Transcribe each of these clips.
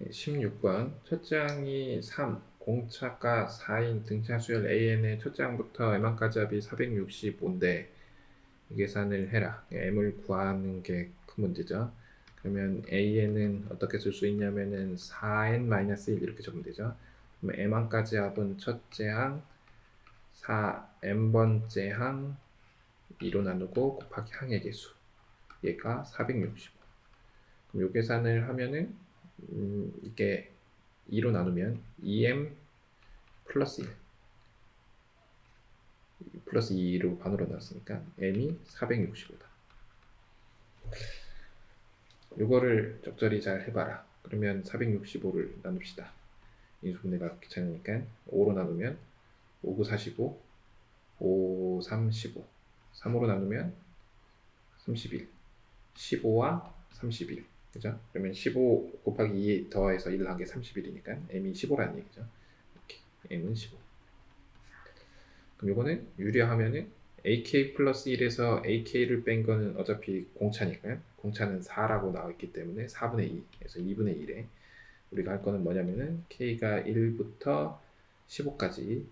16번 첫째 항이 3, 공차가 4인 등차 수열 AN의 첫째 항부터 M항까지 합이 465인데 계산을 해라. M을 구하는 게 큰 문제죠. 그러면 AN은 어떻게 쓸 수 있냐면은 4n-1 이렇게 적으면 되죠. 그러면 M항까지 합은 첫째 항 4n번째 항 2로 나누고 곱하기 항의 개수, 얘가 465. 그럼 이 계산을 하면은 이게 2로 나누면 2m 플러스 1 플러스 2로 반으로 나눴으니까 m이 465다. 이거를 적절히 잘 해봐라. 그러면 465를 나눕시다. 인수분해가 귀찮으니까 5로 나누면 5, 9, 45, 5, 3, 15. 3으로 나누면 31, 15와 31. 그죠? 그러면 15 곱하기 2 더해서 1을 한 게 31이니까 m이 15라는 얘기죠. 이렇게 m은 15. 그럼 이거는 유리하면은 AK 플러스 1에서 AK를 뺀 거는 어차피 공차니까요. 공차는 4라고 나와있기 때문에 4분의 2에서 2분의 1에 우리가 할 거는 뭐냐면은 K가 1부터 15까지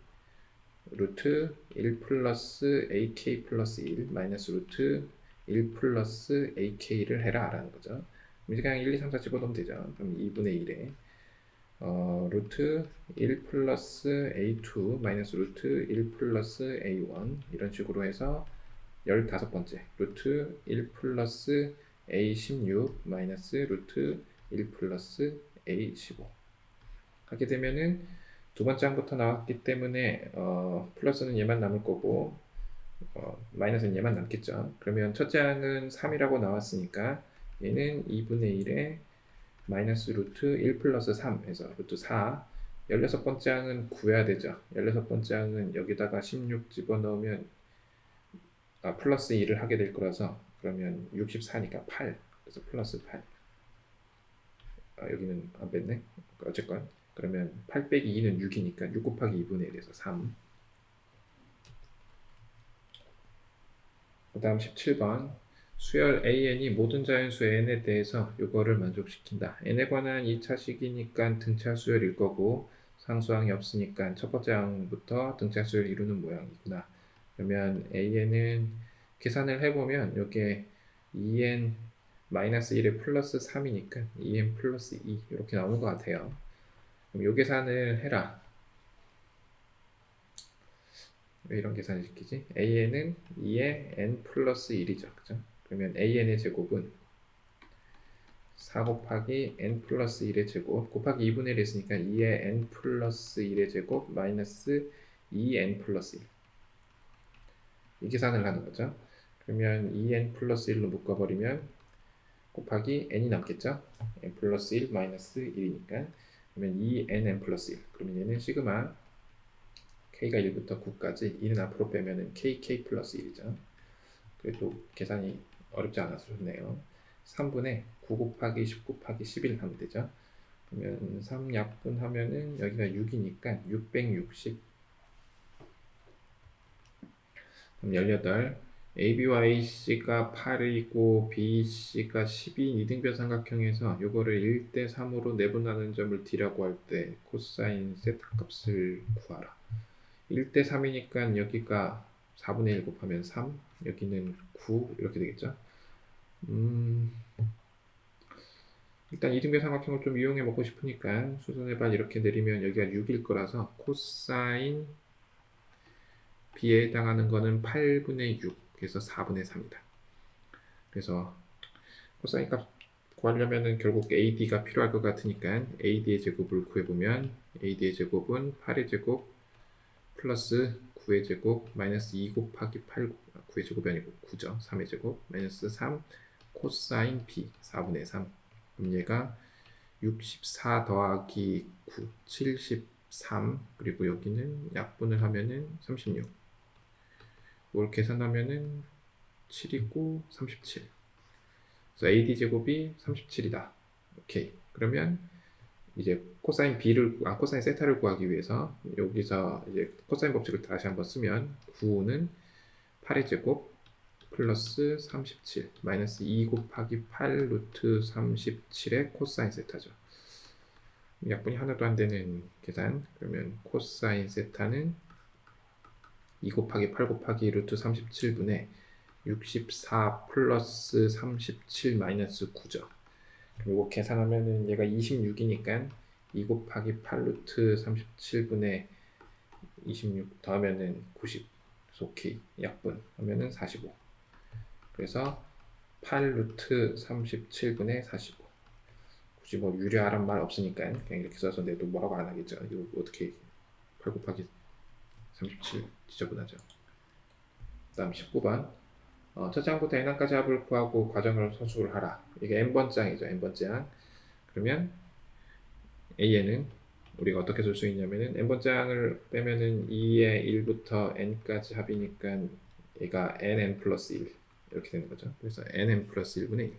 루트 1 플러스 AK 플러스 1 마이너스 루트 1 플러스 AK를 해라 라는 거죠. 이제 그냥 1, 2, 3, 4 집어넣으면 되죠. 그럼 2분의 1에 루트 1 플러스 A2 마이너스 루트 1 플러스 A1 이런 식으로 해서 15번째 루트 1 플러스 A16 마이너스 루트 1 플러스 A15 하게 되면은 두 번째 항부터 나왔기 때문에 플러스는 얘만 남을 거고 마이너스는 얘만 남겠죠. 그러면 첫째 항은 3이라고 나왔으니까 얘는 2분의 1에 마이너스 루트 1 플러스 3에서 루트 4. 16번째 항은 구해야 되죠. 16번째 항은 여기다가 16 집어넣으면 플러스 1을 하게 될 거라서 그러면 64니까 8. 그래서 플러스 8. 여기는 안 뺐네. 어쨌건 그러면 8 빼기 2는 6이니까 6 곱하기 2분의 1에서 3. 그 다음 17번 수열 AN이 모든 자연수 N에 대해서 이거를 만족시킨다. N에 관한 2차식이니까 등차 수열일 거고 상수항이 없으니까 첫 번째 항부터 등차 수열 이루는 모양이구나. 그러면 AN은 계산을 해보면 이게 2n-1에 플러스 3이니까 2n 플러스 2 이렇게 나오는 것 같아요. 그럼 이 계산을 해라. 왜 이런 계산을 시키지? AN은 2에 n 플러스 1이죠. 그죠? 그러면 AN의 제곱은 4 곱하기 n 플러스 1의 제곱 곱하기 2분의 1 했으니까 2의 n 플러스 1의 제곱 마이너스 2n 플러스 1. 이 계산을 하는 거죠. 그러면 2n 플러스 1로 묶어버리면 곱하기 n이 남겠죠. n 플러스 1 마이너스 1이니까 그러면 2nn 플러스 1. 그러면 얘는 시그마 k가 1부터 9까지 2는 앞으로 빼면은 kk 플러스 1이죠. 그래도 계산이 어렵지 않아서 좋네요. 3분의 9 곱하기 10 곱하기 11 하면 되죠. 그러면 3 약분하면은 여기가 6이니까 660. 그럼 18. AB와 AC가 8이고 BC가 10인 이등변 삼각형에서 요거를 1대 3으로 내분하는 점을 D라고 할 때 코사인 세타 값을 구하라. 1대 3이니까 여기가 4분의 1 곱하면 3, 여기는 9 이렇게 되겠죠. 일단 이등변 삼각형을 좀 이용해 먹고 싶으니까 수선의 반 이렇게 내리면 여기가 6일 거라서 코사인 B에 해당하는 거는 8분의 6, 그래서 4분의 3이다. 그래서 코사인 값 구하려면은 결국 AD가 필요할 것 같으니까 AD의 제곱을 구해보면 AD의 제곱은 8의 제곱 플러스 9의 제곱 마이너스 2 곱하기 8, 9의 제곱이 아니고 9죠. 3의 제곱 마이너스 3 코사인 B 4분의 3. 그럼 얘가 64 더하기 9, 73. 그리고 여기는 약분을 하면은 36. 이걸 계산하면은 7이고 37. 그래서 AD 제곱이 37이다. 오케이. 그러면 이제 코사인 B를 코사인 세타를 구하기 위해서 여기서 이제 코사인 법칙을 다시 한번 쓰면 9는 8의 제곱 플러스 37 마이너스 2 곱하기 8 루트 37의 코사인 세타죠. 약분이 하나도 안 되는 계산. 그러면 코사인 세타는 2 곱하기 8 곱하기 루트 37분의 64 플러스 37 마이너스 9죠. 그리고 계산하면은 얘가 26이니까 2 곱하기 8 루트 37분의 26 더하면은 90. 그래서 오케이. 약분 하면은 45. 그래서 8 루트 37분의 45. 굳이 뭐 유리하란 말 없으니까 그냥 이렇게 써서 내도 뭐라고 안 하겠죠. 이거 어떻게 8 곱하기 37 지저분하죠. 다음 19번. 첫 장부터 n항까지 합을 구하고 과정을 서술을 하라. 이게 n번장이죠. n번장. 그러면 a는 우리가 어떻게 쓸 수 있냐면은 n번장을 빼면은 2의 1부터 n까지 합이니까 얘가 nn 플러스 1 이렇게 되는 거죠. 그래서 nn 플러스 1분의 1.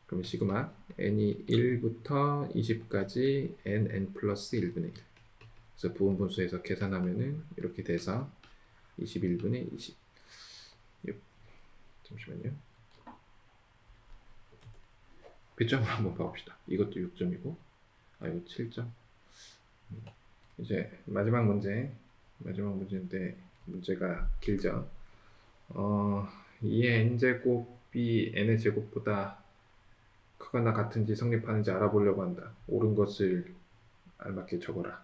그럼 시그마 n이 1부터 20까지 nn 플러스 1분의 1. 그래서 부분분수에서 계산하면은 이렇게 돼서 21분의 20. 잠시만요. 배점을 한번 봐봅시다. 이것도 6점이고, 이거 7점. 이제 마지막 문제인데 문제가 길죠. 2의 n제곱이 n의 제곱보다 크거나 같은지 성립하는지 알아보려고 한다. 옳은 것을 알맞게 적어라.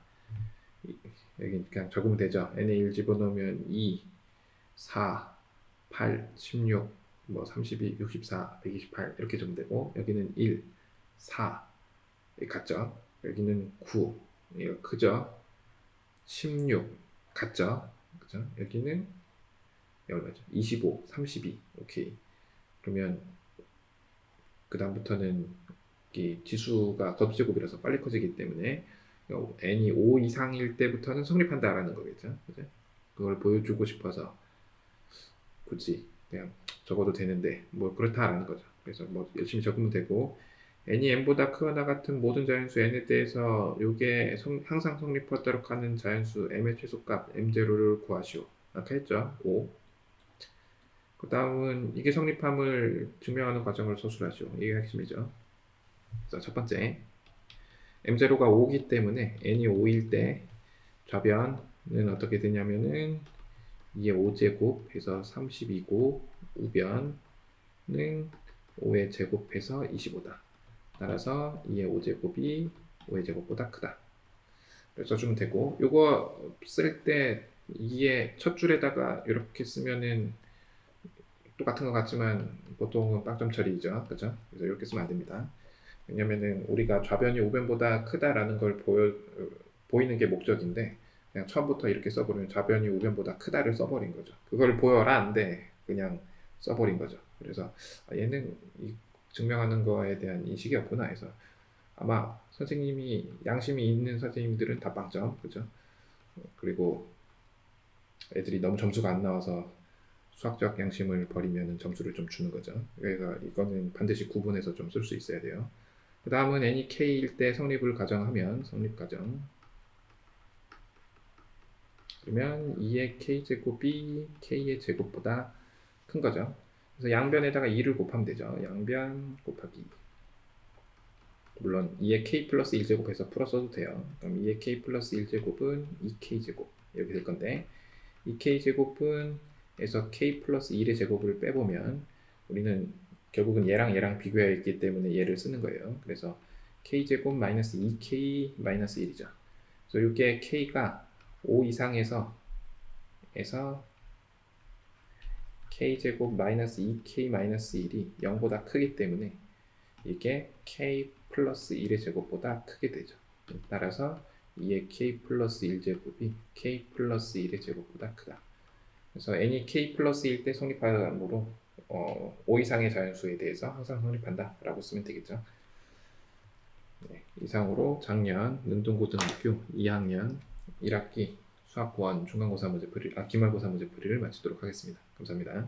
여기 그냥 적으면 되죠. n에 1 집어넣으면 2, 4, 8, 16, 32, 64, 128 이렇게 적으면 되고, 여기는 1, 4 같죠. 여기는 9 이거 크죠. 16 같죠. 그죠? 여기는 얼마죠? 25, 32 오케이. 그러면 그 다음부터는 이 지수가 곱제곱이라서 빨리 커지기 때문에 n이 5 이상일 때부터는 성립한다라는 거겠죠. 그죠? 그걸 보여주고 싶어서 굳이 그냥 적어도 되는데 뭐 그렇다라는 거죠. 그래서 뭐 열심히 적으면 되고, n이 n보다 크거나 같은 모든 자연수 n에 대해서 요게 항상 성립하도록 하는 자연수 m의 최소값 m0를 구하시오. 아까 했죠. 5. 그 다음은 이게 성립함을 증명하는 과정을 서술하시오. 이게 핵심이죠. 자, 첫 번째 m0가 5기 때문에 n이 5일 때 좌변은 어떻게 되냐면은 2의 5제곱 해서 32고 우변은 5의 제곱해서 25다. 따라서 2의 5제곱이 5의 제곱보다 크다. 그래서 써주면 되고, 요거 쓸 때 2의 첫 줄에다가 이렇게 쓰면은 똑같은 것 같지만 보통은 빵점 처리죠. 그죠? 그래서 이렇게 쓰면 안 됩니다. 왜냐면은 우리가 좌변이 우변보다 크다라는 걸 보이는 게 목적인데, 그냥 처음부터 이렇게 써버리면 좌변이 우변보다 크다를 써버린 거죠. 그걸 보여라는데 그냥 써버린 거죠. 그래서 얘는 증명하는 거에 대한 인식이 없구나 해서 아마 선생님이 양심이 있는 선생님들은 다 빵점, 그죠? 그리고 애들이 너무 점수가 안 나와서 수학적 양심을 버리면 점수를 좀 주는 거죠. 그래서 이거는 반드시 구분해서 좀 쓸 수 있어야 돼요. 그 다음은 n이 k일 때 성립을 가정하면 성립 가정. 그러면 2의 k제곱이 k의 제곱보다 큰 거죠. 그래서 양변에다가 2를 곱하면 되죠. 양변 곱하기 2. 물론 2의 k 플러스 1제곱해서 풀어써도 돼요. 그럼 2의 k 플러스 1제곱은 2k제곱 이렇게 될 건데, 2k제곱은 에서 k 플러스 1의 제곱을 빼보면 우리는 결국은 얘랑 비교해야 했기 때문에 얘를 쓰는 거예요. 그래서 k제곱 마이너스 2k 마이너스 1이죠. 그래서 이게 k가 5 이상에서 k제곱 마이너스 2k 마이너스 1이 0보다 크기 때문에 이게 k 플러스 1의 제곱보다 크게 되죠. 따라서 2의 k 플러스 1제곱이 k 플러스 1의 제곱보다 크다. 그래서 n이 k 플러스 1 때 성립하므로 5 이상의 자연수에 대해서 항상 성립한다 라고 쓰면 되겠죠. 네, 이상으로 작년 능동고등학교 2학년 1학기 수학고원 중간고사 문제풀이 기말고사 문제풀이를 마치도록 하겠습니다. 감사합니다.